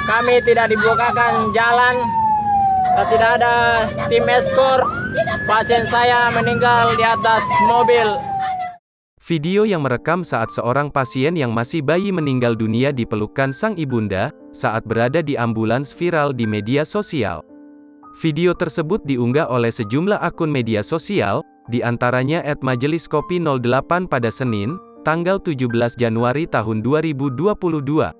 Kami tidak dibukakan jalan, tidak ada tim eskor. Pasien saya meninggal di atas mobil. Video yang merekam saat seorang pasien yang masih bayi meninggal dunia dipelukan sang ibunda, saat berada di ambulans viral di media sosial. Video tersebut diunggah oleh sejumlah akun media sosial, di antaranya @majeliskopi08 pada Senin, tanggal 17 Januari tahun 2022.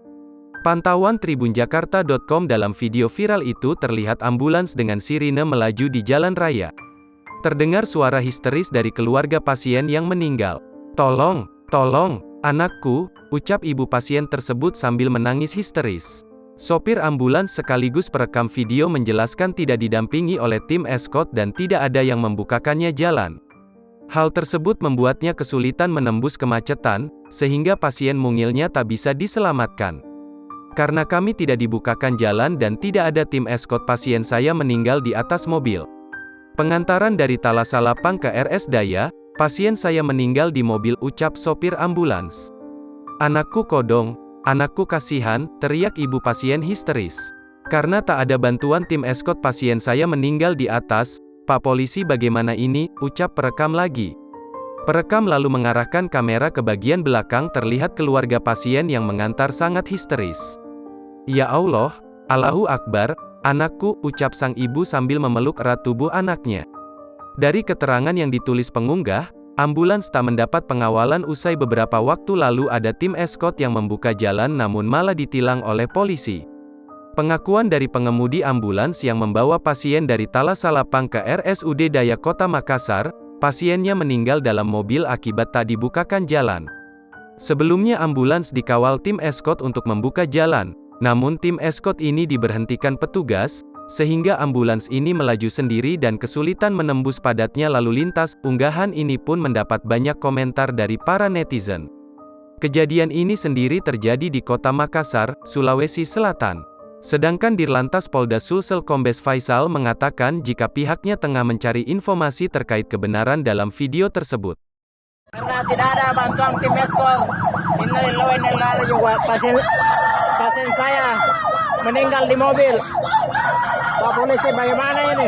Pantauan tribunjakarta.com. Dalam video viral itu terlihat ambulans dengan sirine melaju di jalan raya. Terdengar suara histeris dari keluarga pasien yang meninggal. "Tolong, tolong, anakku," ucap ibu pasien tersebut sambil menangis histeris. Sopir ambulans sekaligus perekam video menjelaskan tidak didampingi oleh tim eskort dan tidak ada yang membukakannya jalan. Hal tersebut membuatnya kesulitan menembus kemacetan, sehingga pasien mungilnya tak bisa diselamatkan. "Karena kami tidak dibukakan jalan dan tidak ada tim eskort, pasien saya meninggal di atas mobil. Pengantaran dari Talasalapang ke RS Daya, pasien saya meninggal di mobil," ucap sopir ambulans. "Anakku kodong, anakku kasihan," teriak ibu pasien histeris. "Karena tak ada bantuan tim eskort, pasien saya meninggal di atas, Pak Polisi, bagaimana ini?" ucap perekam lagi. Perekam lalu mengarahkan kamera ke bagian belakang, terlihat keluarga pasien yang mengantar sangat histeris. "Ya Allah, Allahu Akbar, anakku," ucap sang ibu sambil memeluk erat tubuh anaknya. Dari keterangan yang ditulis pengunggah, ambulans tak mendapat pengawalan usai beberapa waktu lalu ada tim eskort yang membuka jalan namun malah ditilang oleh polisi. Pengakuan dari pengemudi ambulans yang membawa pasien dari Talasalapang ke RSUD Daya Kota Makassar, pasiennya meninggal dalam mobil akibat tak dibukakan jalan. Sebelumnya ambulans dikawal tim eskort untuk membuka jalan, namun tim eskort ini diberhentikan petugas, sehingga ambulans ini melaju sendiri dan kesulitan menembus padatnya lalu lintas. Unggahan ini pun mendapat banyak komentar dari para netizen. Kejadian ini sendiri terjadi di Kota Makassar, Sulawesi Selatan. Sedangkan Dirlantas Polda Sulsel Kombes Faisal mengatakan jika pihaknya tengah mencari informasi terkait kebenaran dalam video tersebut. Karena tidak ada bantuan tim eskor, ini juga pasien saya meninggal di mobil. Pak Polisi, bagaimana ini?